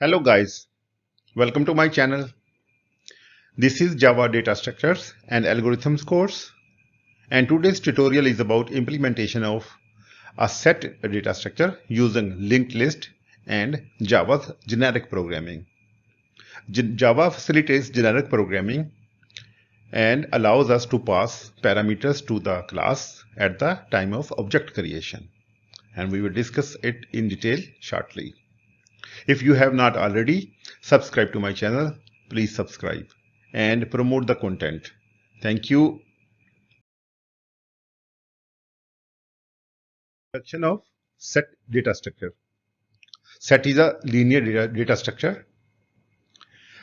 Hello guys, welcome to my channel. This is Java Data Structures and Algorithms course, and today's tutorial is about implementation of a set data structure using linked list and Java's generic programming. Java facilitates generic programming and allows us to pass parameters to the class at the time of object creation, and we will discuss it in detail shortly. If you have not already subscribed to my channel, please subscribe and promote the content. Thank you. Introduction of set data structure. Set is a linear data structure.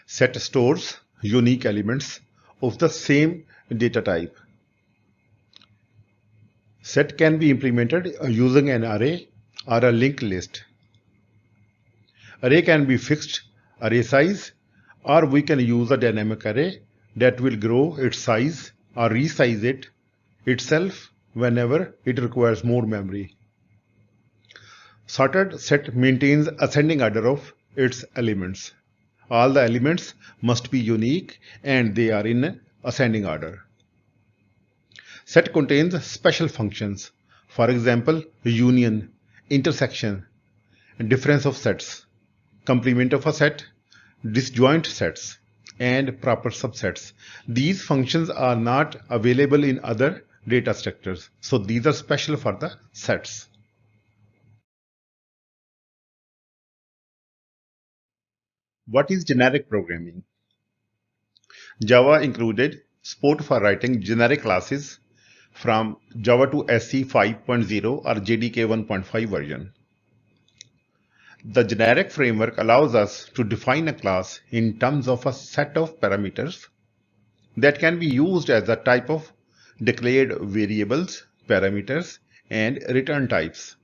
Set stores unique elements of the same data type. Set can be implemented using an array or a linked list. Array can be fixed array size, or we can use a dynamic array that will grow its size or resize it itself whenever it requires more memory. Sorted set maintains ascending order of its elements. All the elements must be unique and they are in ascending order. Set contains special functions, for example, union, intersection, difference of sets, complement of a set, disjoint sets, and proper subsets. These functions are not available in other data structures, so these are special for the sets. What is generic programming? Java included support for writing generic classes from Java to SE 5.0 or JDK 1.5 version. The generic framework allows us to define a class in terms of a set of parameters that can be used as a type of declared variables, parameters, and return types.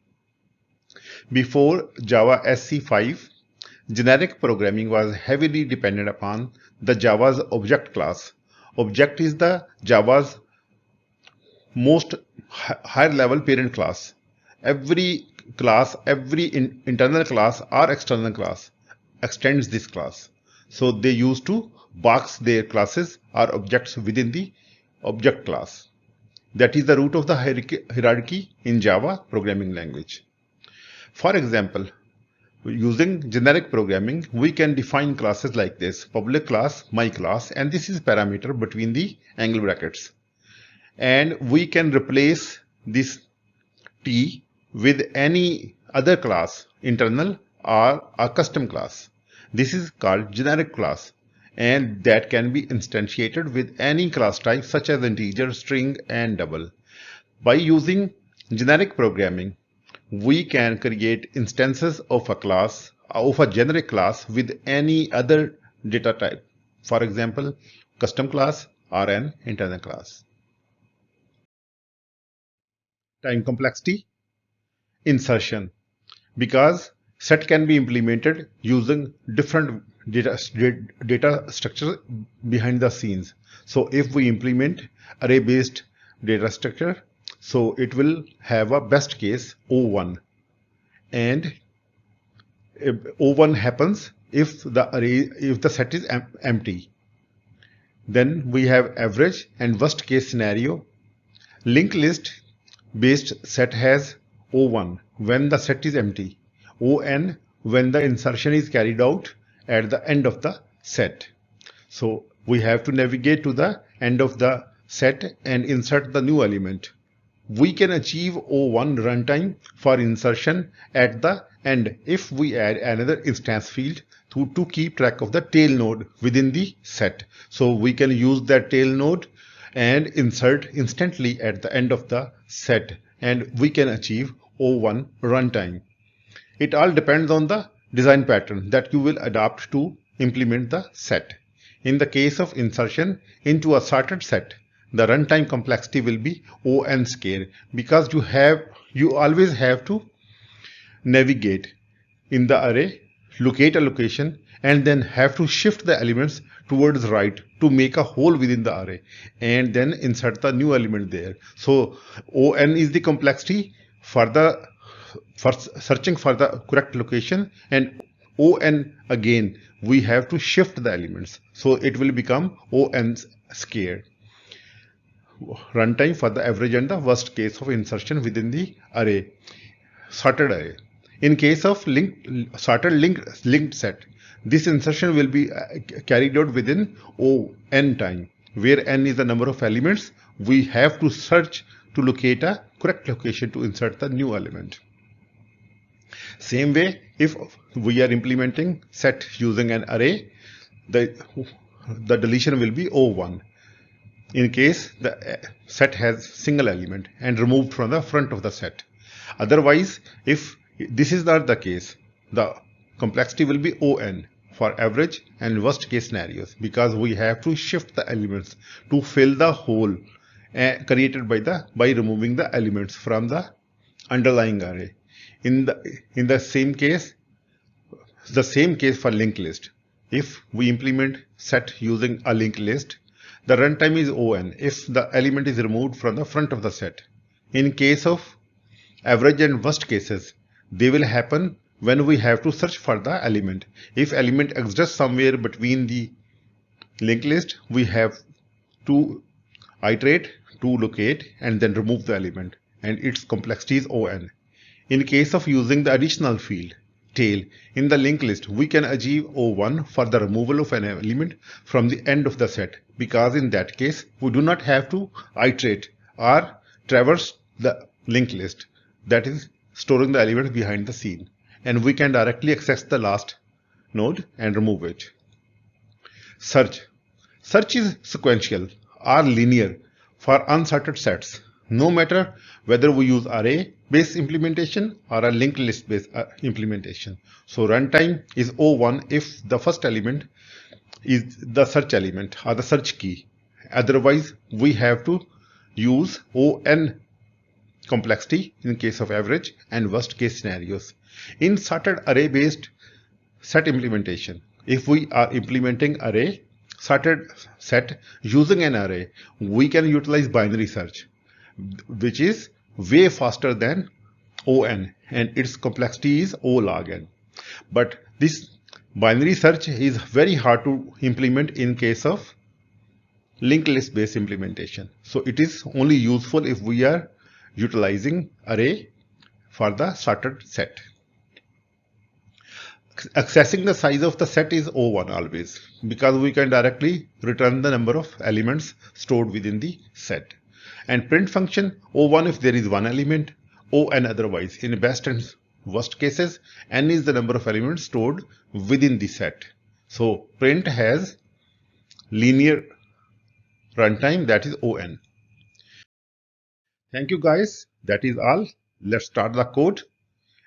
Before Java SE5, generic programming was heavily dependent upon the Java's object class. Object is the Java's most higher level parent class. Every class, every internal class or external class extends this class. So they used to box their classes or objects within the object class. That is the root of the hierarchy in Java programming language. For example, using generic programming, we can define classes like this: public class, my class, and this is parameter between the angle brackets. And we can replace this T with any other class, internal or a custom class. This is called generic class, and that can be instantiated with any class type such as integer, string, and double. By using generic programming, we can create instances of a class, of a generic class with any other data type. For example, custom class or an internal class. Time complexity. Insertion. Because set can be implemented using different data structure behind the scenes. So if we implement array based data structure, so it will have a best case O1, and if O1 happens if the set is empty. Then we have average and worst case scenario. Linked list based set has O1 when the set is empty, On when the insertion is carried out at the end of the set. So we have to navigate to the end of the set and insert the new element. We can achieve O1 runtime for insertion at the end if we add another instance field to keep track of the tail node within the set. So we can use that tail node and insert instantly at the end of the set, and we can achieve O1 runtime. It all depends on the design pattern that you will adopt to implement the set. In the case of insertion into a sorted set, the runtime complexity will be O(n) square, because you always have to navigate in the array, locate a location, and then have to shift the elements towards right to make a hole within the array and then insert the new element there. So O(n) is the complexity for searching for the correct location, and On again, we have to shift the elements, so it will become on squared. Runtime for the average and the worst case of insertion within the array, sorted array. In case of sorted linked set, this insertion will be carried out within n time, where n is the number of elements we have to search to locate a correct location to insert the new element. Same way, if we are implementing set using an array, the deletion will be O1 in case the set has single element and removed from the front of the set. Otherwise, if this is not the case, the complexity will be On for average and worst case scenarios, because we have to shift the elements to fill the hole created by removing the elements from the underlying array. In the same case for linked list. If we implement set using a linked list, the runtime is On if the element is removed from the front of the set. In case of average and worst cases, they will happen when we have to search for the element. If element exists somewhere between the linked list, we have to iterate to locate and then remove the element, and its complexity is On. In case of using the additional field tail in the linked list, we can achieve O1 for the removal of an element from the end of the set, because in that case we do not have to iterate or traverse the linked list, that is storing the element behind the scene, and we can directly access the last node and remove it. Search is sequential or linear for unsorted sets, no matter whether we use array-based implementation or a linked list-based implementation. So runtime is O1 if the first element is the search element or the search key. Otherwise, we have to use On complexity in case of average and worst case scenarios. In sorted array-based set implementation, if we are implementing array sorted set using an array, we can utilize binary search, which is way faster than On, and its complexity is O log n. But this binary search is very hard to implement in case of linked list based implementation. So it is only useful if we are utilizing array for the sorted set. Accessing the size of the set is O1 always, because we can directly return the number of elements stored within the set. And print function O1 if there is one element, On otherwise. In best and worst cases, n is the number of elements stored within the set. So print has linear runtime, that is On. Thank you guys, that is all. Let's start the code.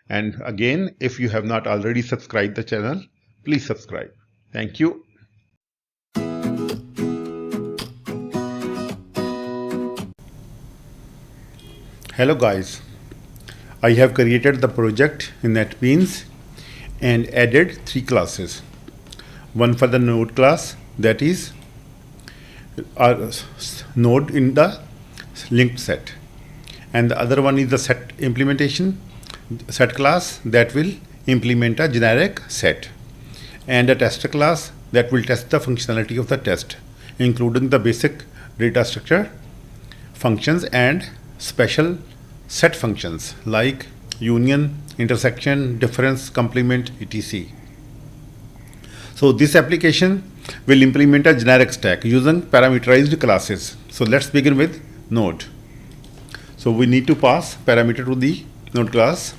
And again, if you have not already subscribed the channel, please subscribe. Thank you. Hello guys, I have created the project in NetBeans and added 3 classes. One for the node class, that is a node in the linked set, and the other one is the set implementation set class that will implement a generic set, and a tester class that will test the functionality of the test, including the basic data structure functions and special set functions like union, intersection, difference, complement, etc. So this application will implement a generic stack using parameterized classes. So let's begin with node. So we need to pass parameter to the node class.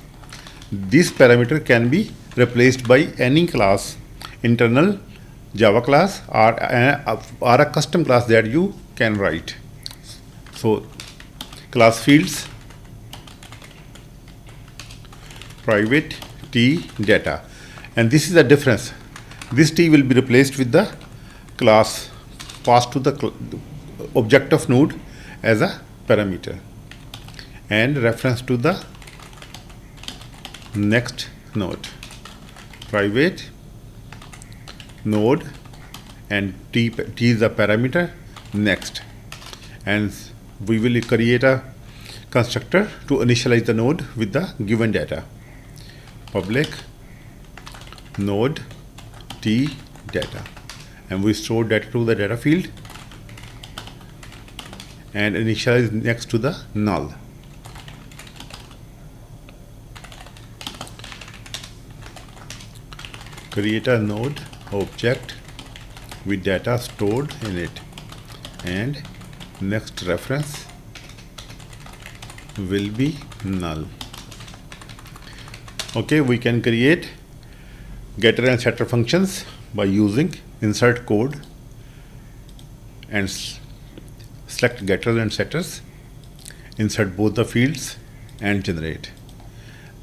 This parameter can be replaced by any class, internal Java class or a custom class that you can write. So class fields, private t data, and this is the difference. This t will be replaced with the class passed to the object of node as a parameter, and reference to the next node, private node, and t is the parameter next, and we will create a constructor to initialize the node with the given data, public node t data, and we store data to the data field and initialize next to the null. Create a node object with data stored in it, and next reference will be null. Okay, we can create getter and setter functions by using insert code and select getters and setters, insert both the fields and generate.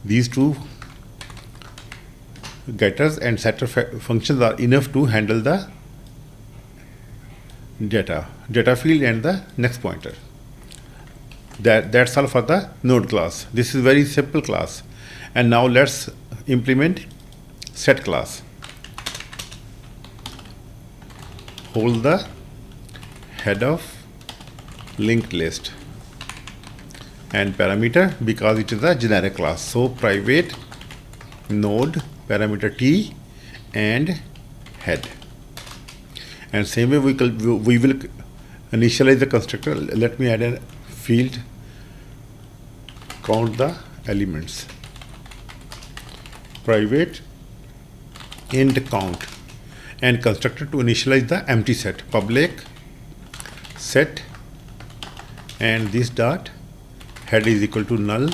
These two getters and setter functions are enough to handle the data field and the next pointer. That's all for the node class. This is very simple class. And now let's implement set class. Hold the head of linked list and parameter, because it is a generic class. So private node parameter t and head. And same way we will initialize the constructor. Let me add a field, count the elements. Private int count, and constructor to initialize the empty set. Public set, and this dot head is equal to null,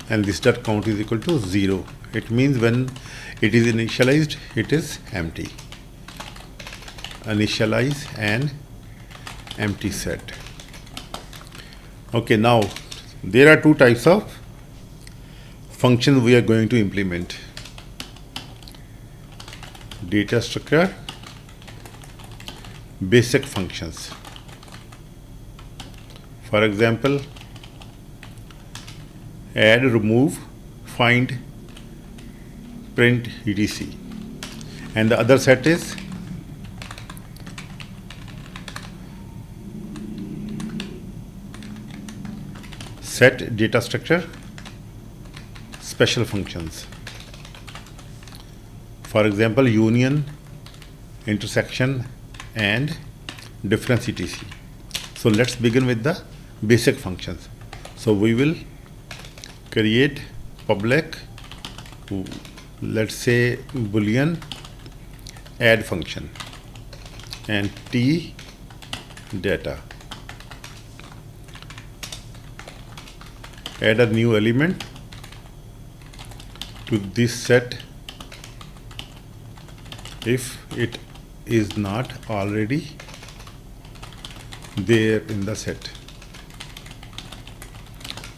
and this dot count is equal to 0. It means when it is initialized, it is empty. Initialize an empty set. Okay, now there are two types of functions we are going to implement. Data structure, basic functions. For example, add, remove, find, print, etc. And the other set is set data structure, special functions. For example, union, intersection, and difference, etc. So let's begin with the basic functions. So we will create public, let's say boolean add function, and t data. Add a new element to this set if it is not already there in the set.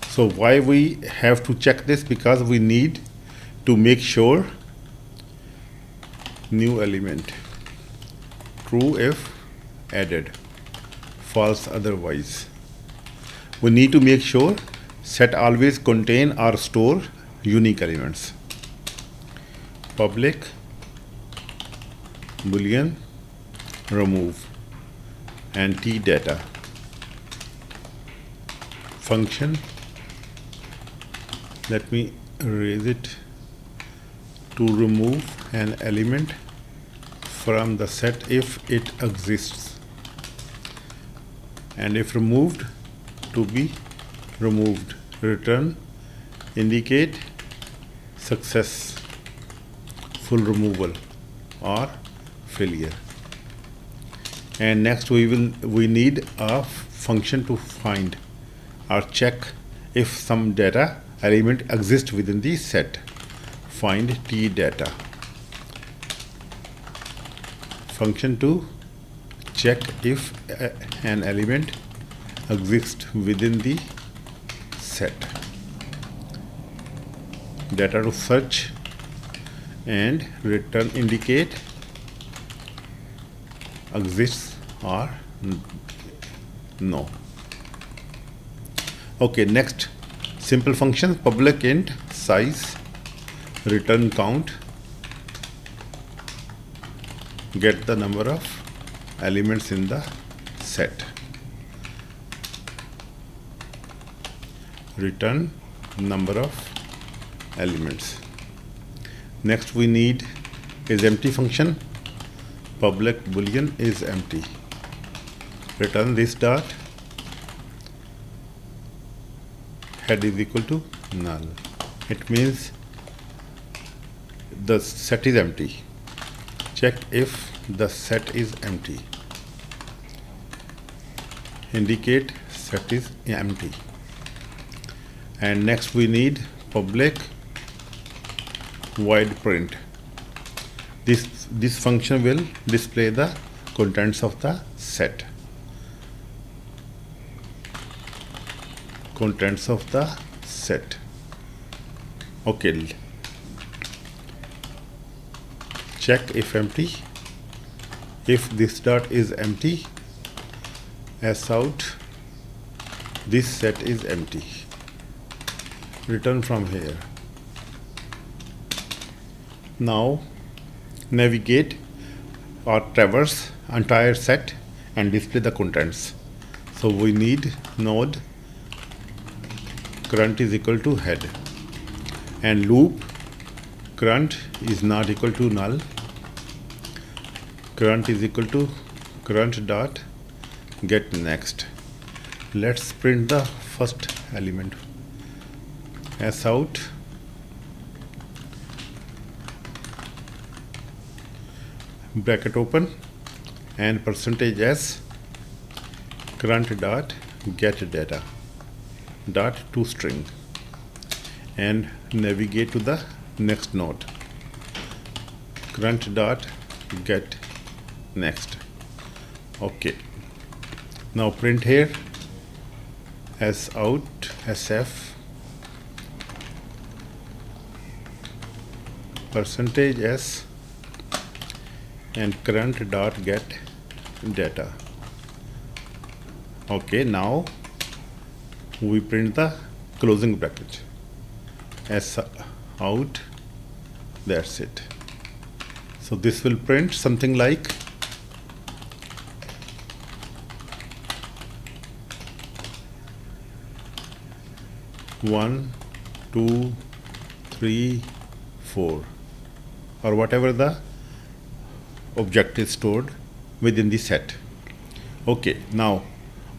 So why we have to check this? Because we need to make sure new element, true if added, false otherwise. We need to make sure set always contain or store unique elements. Public boolean remove and t data function. Let me erase it. To remove an element from the set if it exists, and if removed, to be removed. Return indicate success, full removal or failure. And next we need a function to find or check if some data element exists within the set. Find t data function to check if an element exists within the set. Data to search, and return indicate exists or no. Okay, next simple function, public int size, return count, get the number of elements in the set, return number of elements. Next we need is empty function, public boolean is empty. Return this dot, head is equal to null. It means the set is empty. Check if the set is empty. Indicate set is empty. And next we need public void print. This function will display the contents of the set. Contents of the set. Okay. Check if empty. If this dot is empty, s out, this set is empty. Return from here. Now navigate or traverse entire set and display the contents. So we need node current is equal to head, and loop current is not equal to null. Current is equal to current dot get next. Let's print the first element. S out, bracket open, and percentage s current dot get data dot toString, and navigate to the next node. Current dot get next. Okay. Now print here s out sf percentage s and current dot get data. Okay, now we print the closing bracket. S out, that's it. So this will print something like one, two, three, 4, or whatever the object is stored within the set. Okay, now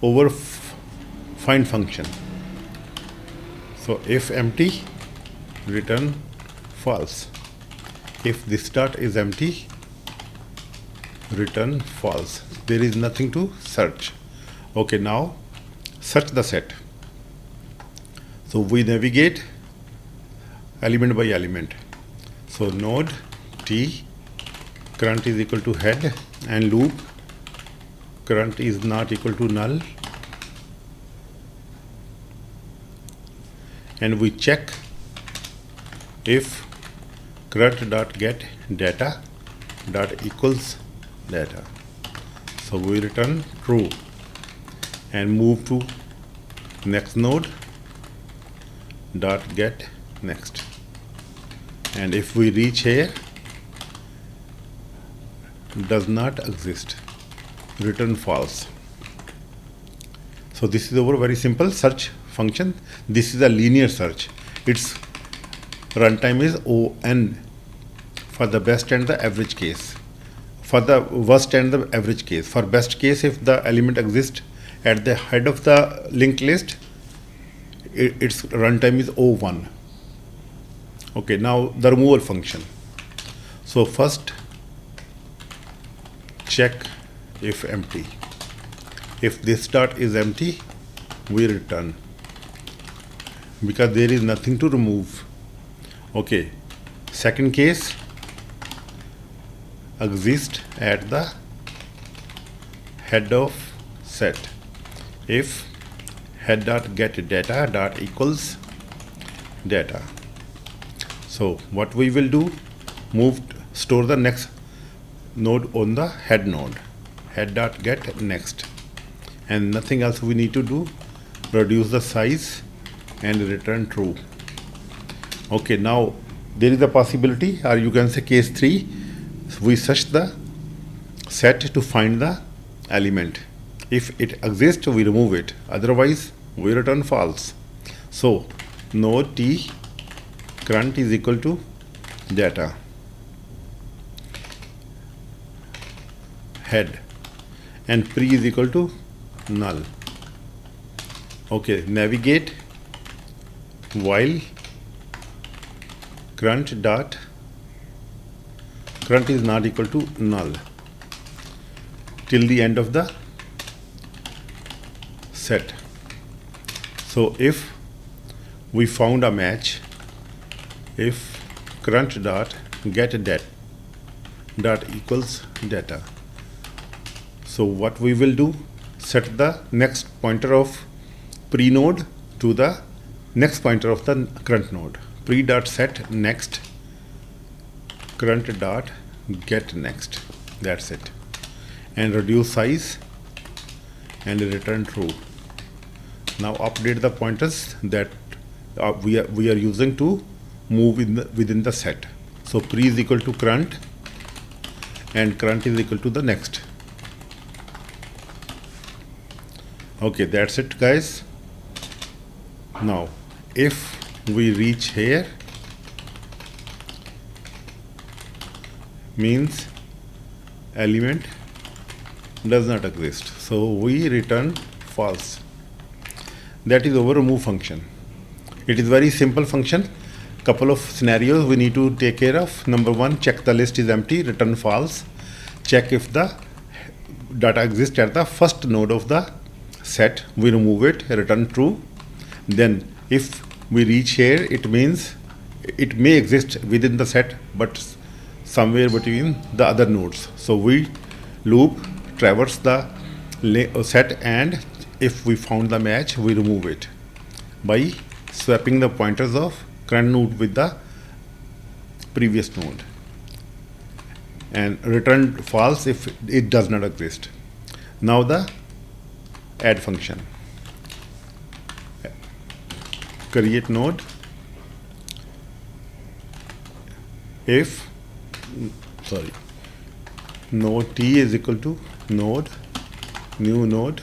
over find function. So if empty, return false. If this dot is empty, return false. There is nothing to search. Okay, now search the set. So we navigate element by element. So node t current is equal to head, and loop current is not equal to null, and we check if current dot get data dot equals data. So we return true and move to next node dot get next, and if we reach here, does not exist, return false. So this is our very simple search function. This is a linear search. Its runtime is on for the best and the average case, for the worst and the average case. For best case, if the element exists at the head of the linked list, its runtime is O1. Okay, now the removal function. So first check if empty. If this dot is empty, we return, because there is nothing to remove. Okay, second case, exist at the head of set. If head dot get data dot equals data. So what we will do, store the next node on the head node, head dot get next, and nothing else we need to do. Reduce the size and return true. Okay, now there is a possibility, or you can say case 3, we search the set to find the element. If it exists, we remove it, otherwise we return false. So node t current is equal to data. head, and pre is equal to null. Okay, navigate while current is not equal to null till the end of the set. So if we found a match, if current dot get dot equals data, so what we will do, set the next pointer of pre node to the next pointer of the current node. Pre dot set next, current dot get next. That's it. And reduce size and return true. Now update the pointers that we are using to move within the set. So pre is equal to current and current is equal to the next. Okay, that's it, guys. Now if we reach here, means element does not exist, so we return false. That is our remove function. It is very simple function. Couple of scenarios we need to take care of. Number one, check the list is empty, return false. Check if the data exists at the first node of the set, we remove it, return true. Then if we reach here, it means it may exist within the set but somewhere between the other nodes. So we loop, traverse the set, and if we found the match, we remove it by swapping the pointers of current node with the previous node, and return false if it does not exist. Now the add function. Create node. If node t is equal to node, new node,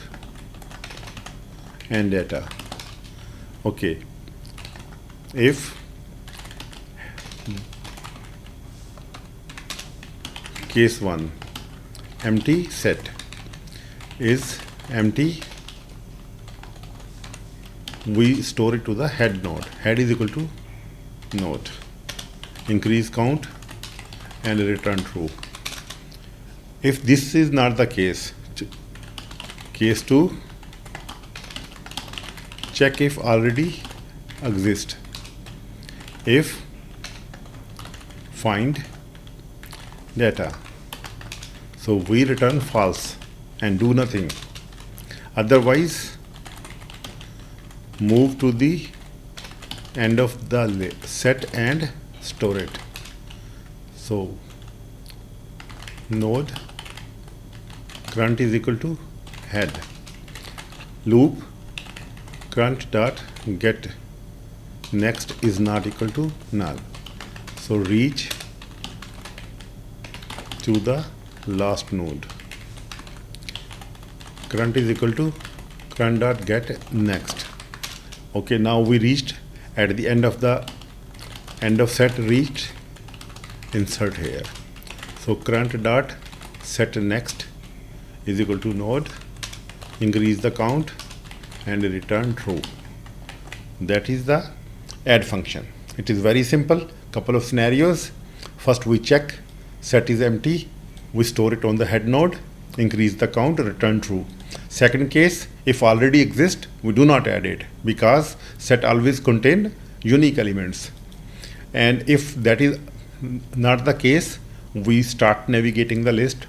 and data. Okay, if case 1 empty set is empty, we store it to the head node. Head is equal to node, increase count and return true. If this is not the case, case 2, check if already exist. If find data, so we return false and do nothing. Otherwise, move to the end of the set and store it. So node current is equal to head, loop current dot get next is not equal to null, so reach to the last node, current is equal to current dot get next. Okay, now we reached at the end of set, reached, insert here. So current dot set next is equal to node, increase the count and return true. That is the add function. It is very simple. Couple of scenarios. First we check set is empty, we store it on the head node, increase the count, return true. Second case, if already exists, we do not add it because set always contain unique elements. And if that is not the case, we start navigating the list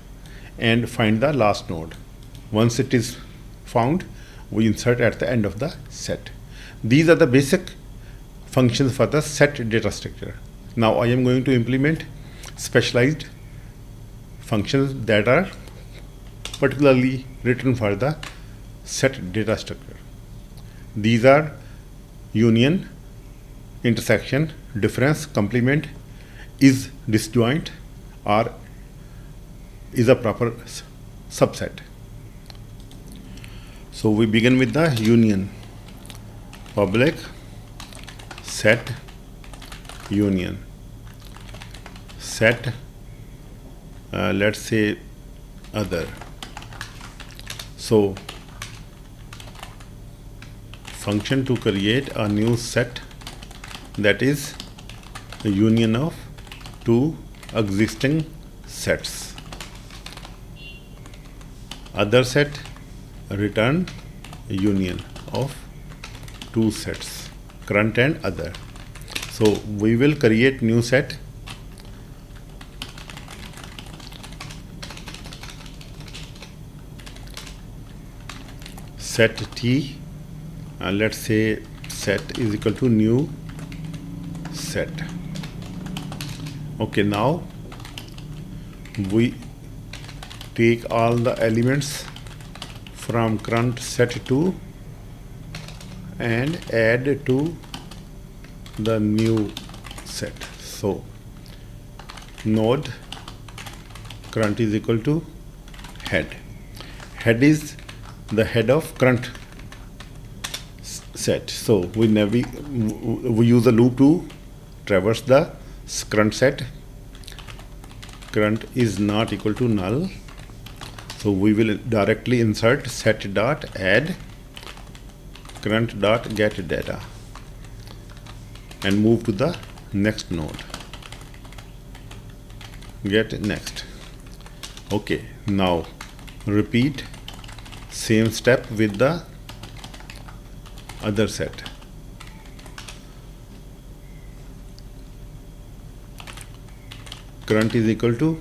and find the last node. Once it is found, we insert at the end of the set. These are the basic functions for the set data structure. Now I am going to implement specialized functions that are particularly written for the set data structure. These are union, intersection, difference, complement, is disjoint, or is a proper subset. So we begin with the union. Public set union. Set let's say other. So function to create a new set, that is the union of two existing sets. Other set, return union of two sets, current and other. So we will create new set. Set T, let's say set is equal to new set. Okay, now we take all the elements from current set 2 and add to the new set. So node current is equal to head. Head is the head of current set. So we use a loop to traverse the current set. Current is not equal to null. So we will directly insert set dot add current dot get data and move to the next node. Get next. Okay, now repeat same step with the other set. Current is equal to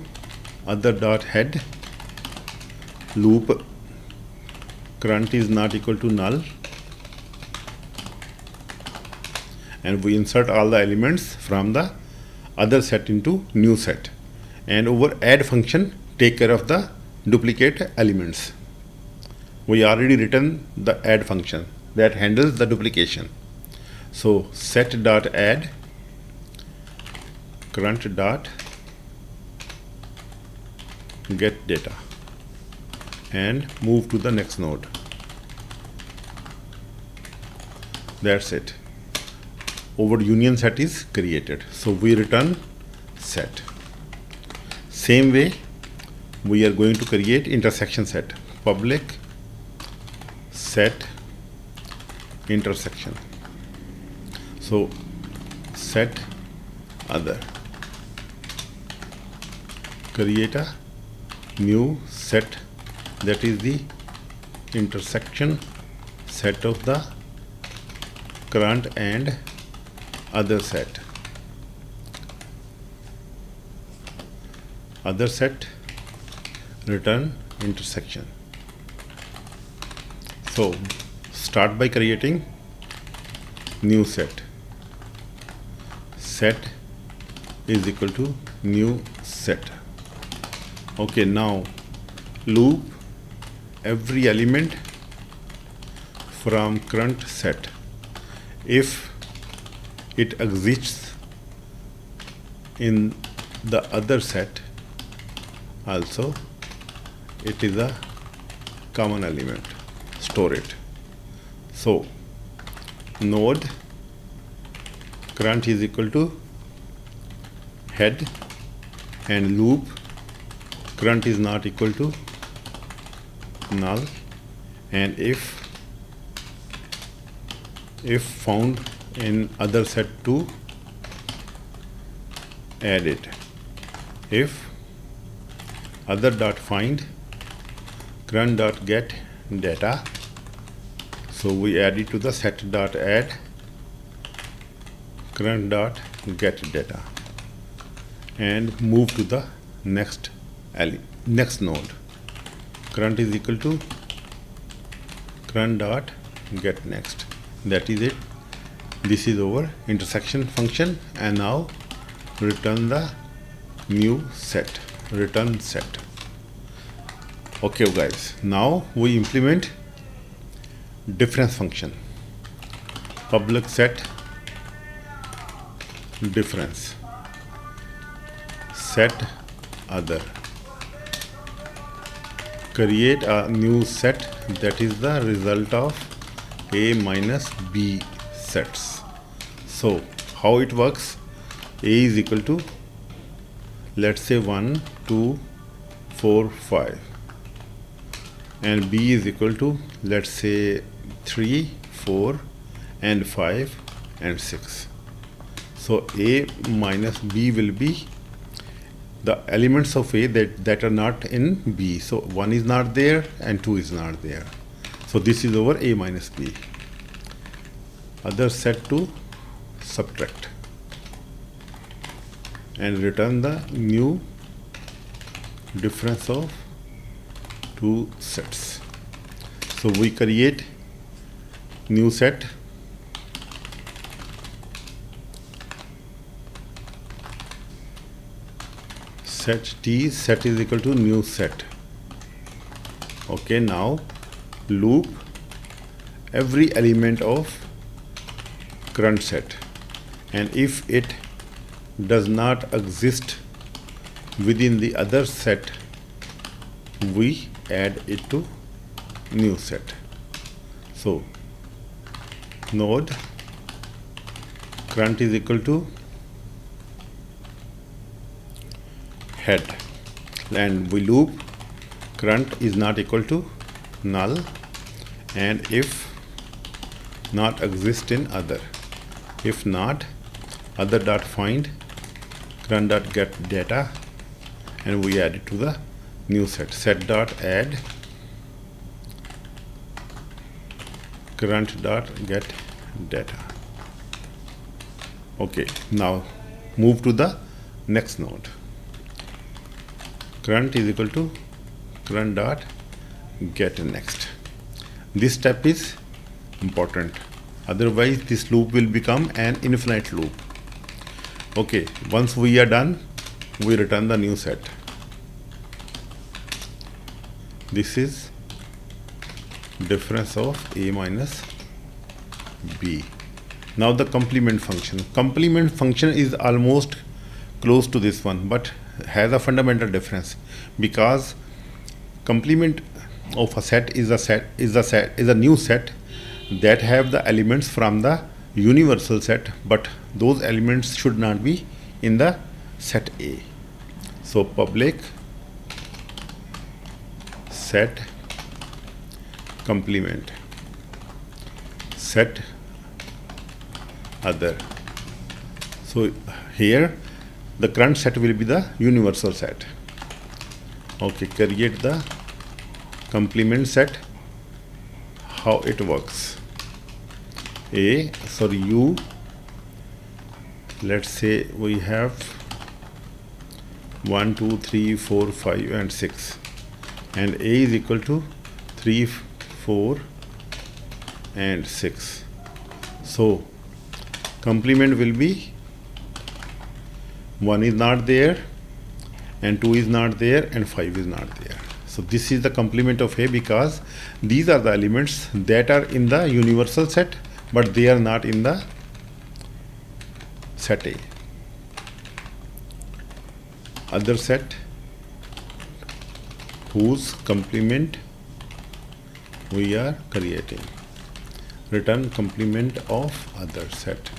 other dot head, loop current is not equal to null, and we insert all the elements from the other set into new set, and over add function take care of the duplicate elements. We already written the add function that handles the duplication. So set dot add current dot get data and move to the next node. That's it. Over union set is created. So we return set. Same way we are going to create intersection set. Public set intersection. So set other, create a new set, that is the intersection set of the current and other set. Other set return intersection. So start by creating new set. Set is equal to new set. Okay, now loop every element from current set. If it exists in the other set also, it is a common element, store it. So node current is equal to head, and loop current is not equal to null, and if found in other set 2, add it. If other dot find current dot get data, so we add it to the set dot add current dot get data and move to the next node. Current is equal to current dot get next. That is it. This is our intersection function, and now return the new set, return set. Okay guys, now we implement difference function. Public set difference, set other, create a new set that is the result of A minus B sets. So how it works, A is equal to, let's say 1, 2, 4, 5. and B is equal to, let's say, 3, 4 and 5 and 6. So A minus B will be the elements of A that are not in B. So 1 is not there and 2 is not there. So this is over A minus B. Other set to subtract and return the new difference of two sets. So we create new set, set T, set is equal to new set. Okay, now loop every element of current set, and if it does not exist within the other set, we add it to new set. So node current is equal to head, and we loop current is not equal to null, and if not exist in other, if not, other dot find current dot get data, and we add it to the new set. Set dot add current dot get data. Okay, now move to the next node. Current is equal to current dot get next. This step is important, otherwise this loop will become an infinite loop. Okay, once we are done, we return the new set. This is difference of A minus B. Now the complement function. Complement function is almost close to this one, but has a fundamental difference, because complement of a set is a new set that have the elements from the universal set, but those elements should not be in the set A. So public set complement set other. So here the current set will be the universal set. Okay, create the complement set. How it works? U, let's say we have 1 2 3 4 5 and 6, and A is equal to 3 4 and 6. So complement will be 1 is not there and 2 is not there and 5 is not there. So this is the complement of A, because these are the elements that are in the universal set, but they are not in the set A. Other set whose complement we are creating. Return complement of other set.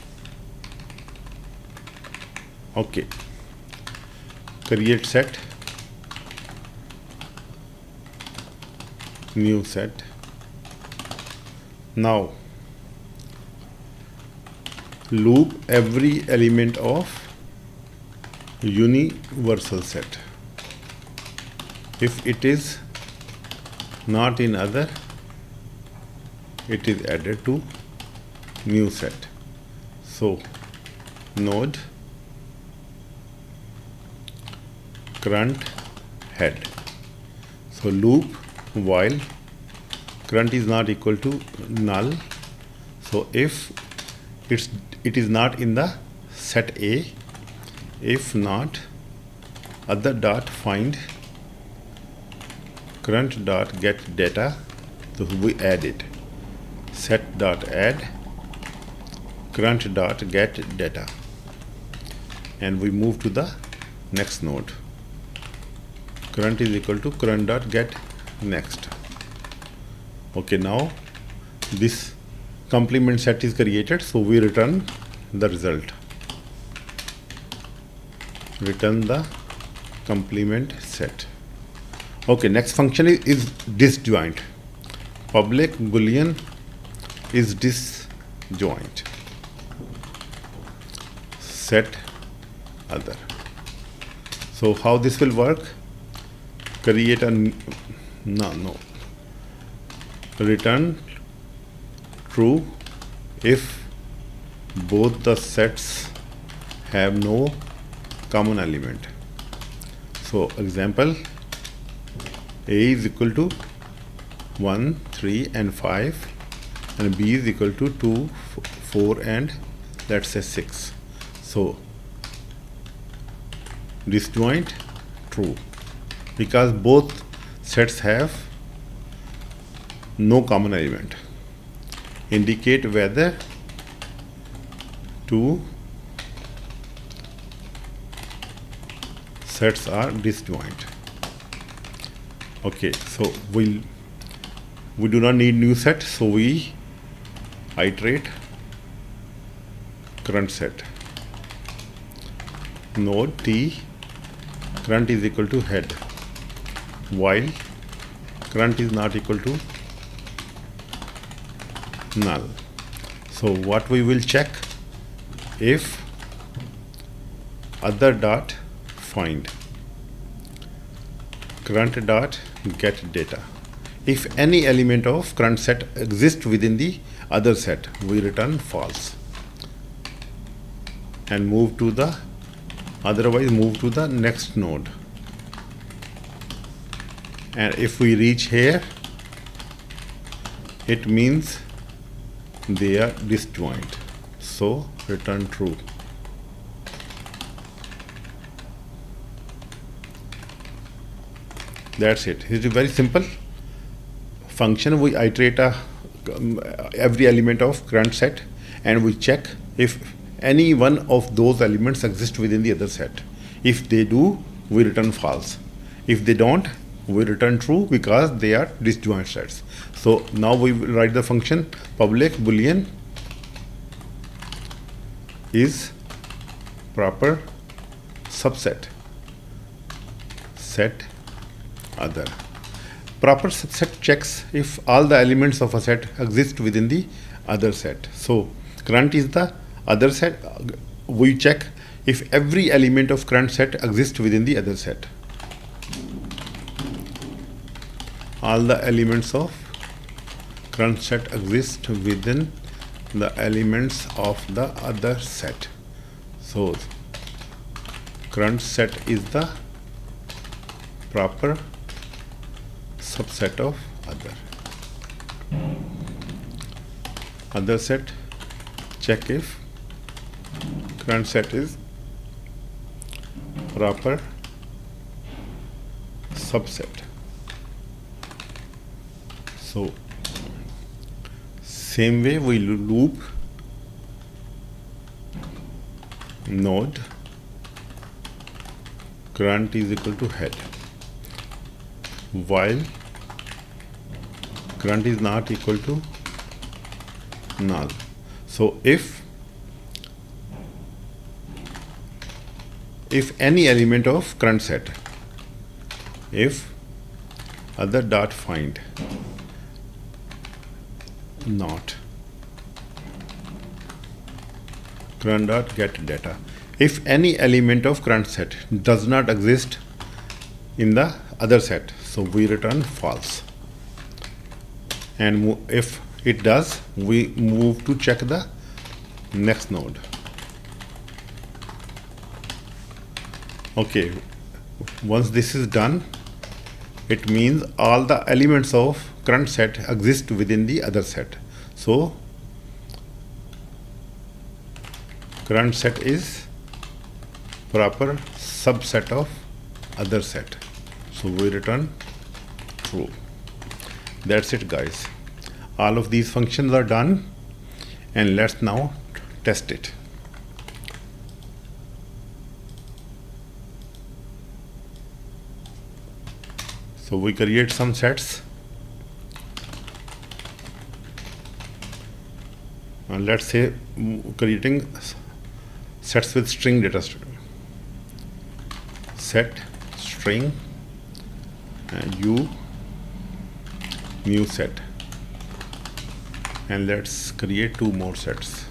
Okay. Create set, new set. Now loop every element of universal set. If it is not in other, it is added to new set. So node current head. So loop while current is not equal to null. So if it is not in the set A, if not, other dot find current dot get data. So we add it. Set dot add current dot get data, and we move to the next node. Current is equal to current dot get next. Okay, now this complement set is created, so we return the result. Return the complement set. Okay, next function is disjoint. Public boolean is disjoint. Set other. So how this will work? Create a no. Return true if both the sets have no common element. So example, A is equal to 1, 3 and 5 and B is equal to 2, 4 and let's say 6. So disjoint true because both sets have no common element. Indicate whether two sets are disjoint. Okay, so we do not need new set, so we iterate current set. Node T current is equal to head while current is not equal to null. So what we will check, if other dot find current dot get data. If any element of current set exists within the other set, we return false and move to the next node. And if we reach here, it means they are disjoint, so return true. That's it. It is very simple function. We iterate every element of current set and we check if any one of those elements exist within the other set. If they do, we return false. If they don't, we return true because they are disjoint sets. So now we will write the function public boolean is proper subset set other. Proper subset checks if all the elements of a set exist within the other set. So current is the other set. We check if every element of current set exists within the other set. All the elements of current set exist within the elements of the other set. So current set is the proper subset of other set. Check if current set is proper subset. So same way we loop node current is equal to head while current is not equal to null. So if any element of current set, if other dot find not current dot get data. If any element of current set does not exist in the other set, so we return false. And if it does, we move to check the next node. Okay, once this is done, it means all the elements of current set exist within the other set. So current set is proper subset of other set. So we return true. That's it, guys. All of these functions are done, and let's now test it. So we create some sets, and let's say creating sets with string data. Set string U new set, and let's create two more sets.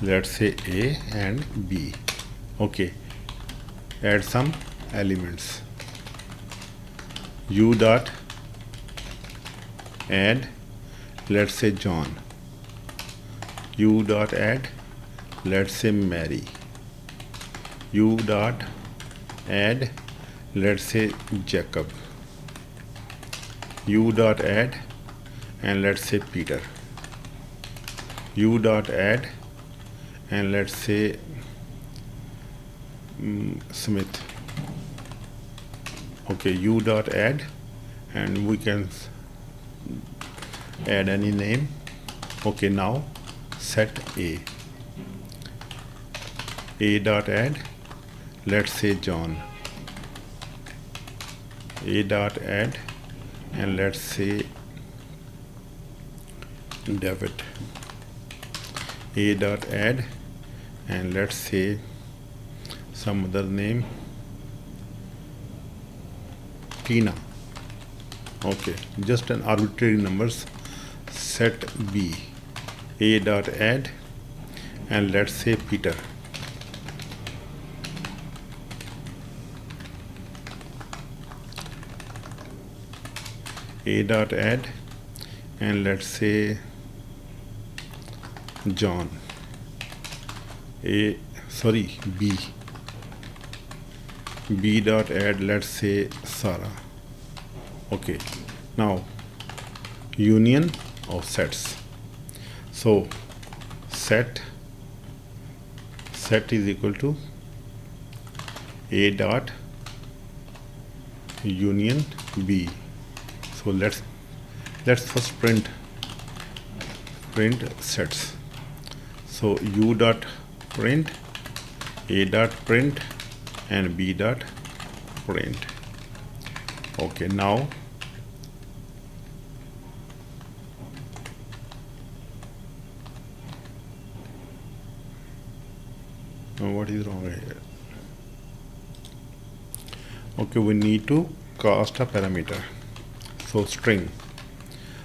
Let's say A and B. Okay, add some elements. U dot add, let's say John. U dot add, let's say Mary. U dot add, let's say Jacob. U dot add, and let's say Peter. U dot add, and let's say Smith. Okay, U dot add, and we can add any name. Okay, now set A dot add, let's say John. A dot add, and let's say David. A dot add, and let's say some other name, Tina. Okay, just an arbitrary numbers. Set B. A dot add, and let's say Peter. A dot add, and let's say John. B. B dot add, let's say Sarah. Okay, now union of sets. So set is equal to A dot union B. So let's first print sets. So U dot print, A dot print, and B dot print. Okay, now what is wrong here? Okay, we need to cast a parameter. So string.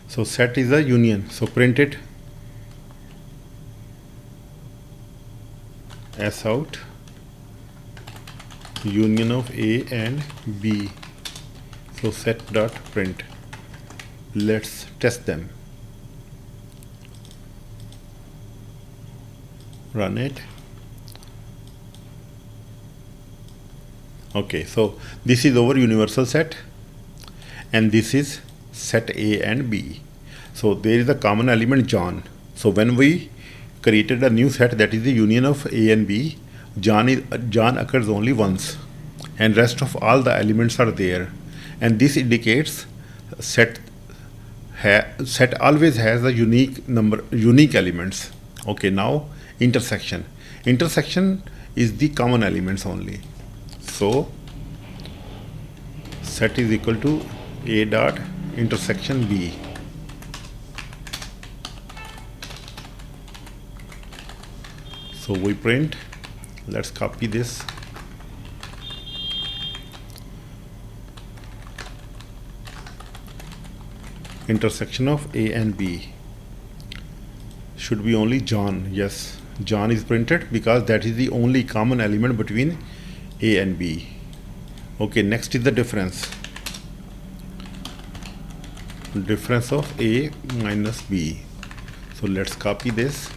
So set is a union. So print it S out union of A and B. So set dot print. Let's test them. Run it. Okay, so this is our universal set, and this is set A and B. So there is a common element John. So when we created a new set that is the union of A and B, John occurs only once, and rest of all the elements are there, and this indicates set always has a unique elements. Okay, now intersection is the common elements only. So set is equal to A dot intersection B. So we print, let's copy this. Intersection of A and B should be only John. Yes, John is printed because that is the only common element between A and B. Okay, next is the difference of A minus B. So let's copy this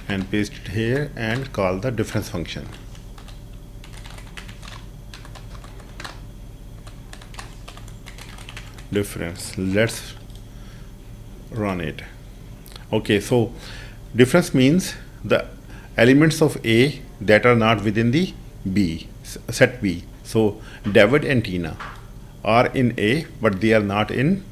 and paste it here and call the difference function. Difference, let's run it. Okay, so difference means the elements of A that are not within the B, set B. So David and Tina are in A, but they are not in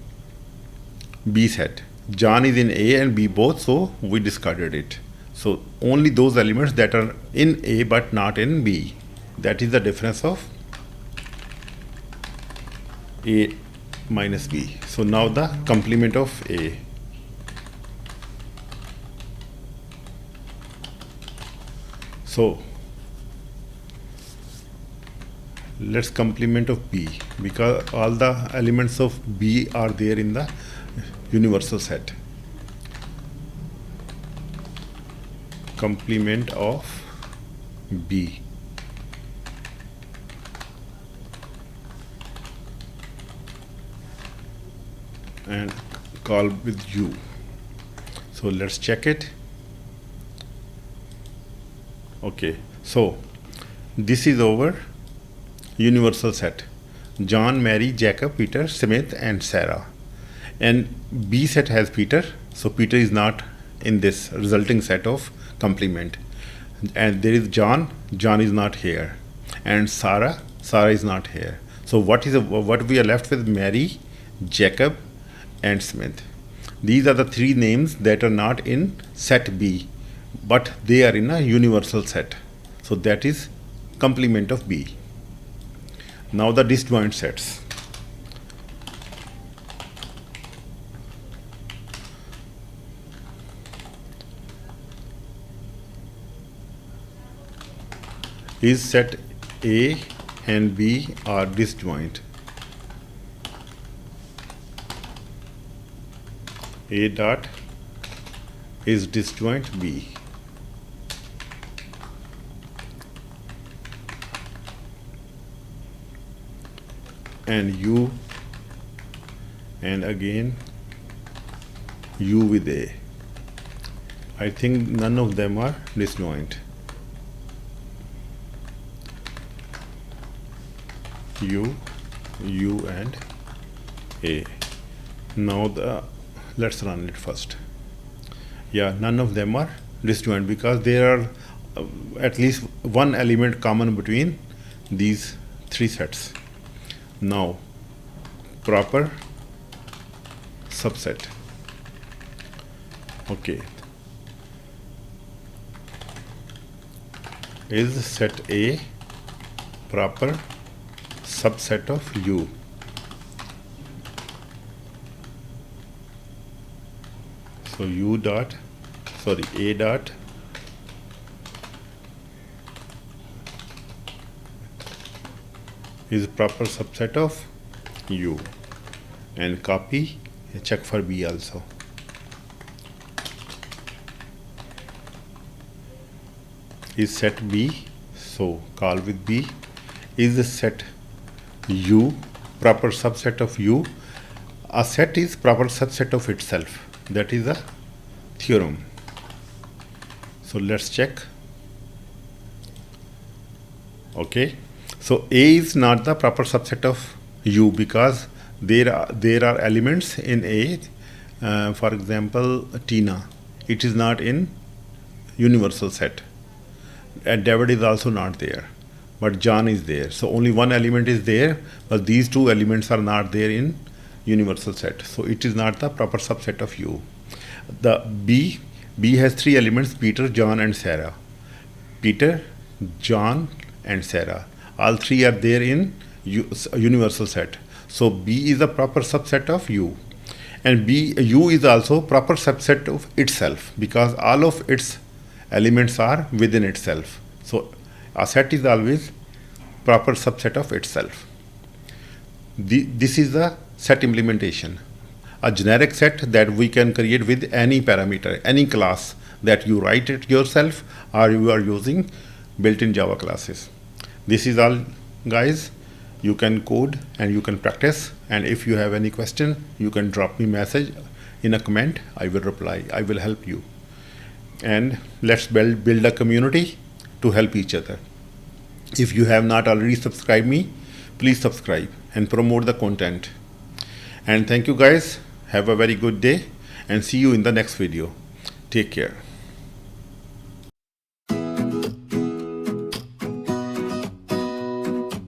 B set. John is in A and B both, so we discarded it. So only those elements that are in A but not in B. That is the difference of A minus B. So now the complement of A. So let's complement of B, because all the elements of B are there in the universal set. Complement of B. And call with U. So let's check it. Okay, so this is our universal set: John, Mary, Jacob, Peter, Smith, and Sarah. And B set has Peter, so Peter is not in this resulting set of complement. And there is John, John is not here, and Sarah is not here. So what we are left with? Mary, Jacob, and Smith. These are the three names that are not in set B, but they are in a universal set. So that is complement of B. Now the disjoint sets. Is set A and B are disjoint. A dot is disjoint B. And U, and again U with A. I think none of them are disjoint. U, and A. Now let's run it first. Yeah, none of them are disjoint because there are at least one element common between these three sets. Now proper subset. Okay, is set A proper subset of U? So A dot is proper subset of U, and copy, check for B also. Is set B, so call with B. Is the set U proper subset of U? A set is proper subset of itself. That is a theorem. So let's check. Okay, so A is not the proper subset of U because there are elements in A. For example, Tina, it is not in universal set, and David is also not there, but John is there. So only one element is there, but these two elements are not there in universal set. So it is not the proper subset of U. The B has three elements: Peter, John, and Sarah. Peter, John, and Sarah. All three are there in universal set. So B is a proper subset of U, and U is also proper subset of itself because all of its elements are within itself. So a set is always proper subset of itself. This is the set implementation, a generic set that we can create with any parameter, any class that you write it yourself or you are using built-in Java classes. This is all, guys. You can code and you can practice, and if you have any question, you can drop me message in a comment. I will reply. I will help you, and let's build a community to help each other. If you have not already subscribed me, please subscribe and promote the content. And thank you, guys. Have a very good day and see you in the next video. Take care.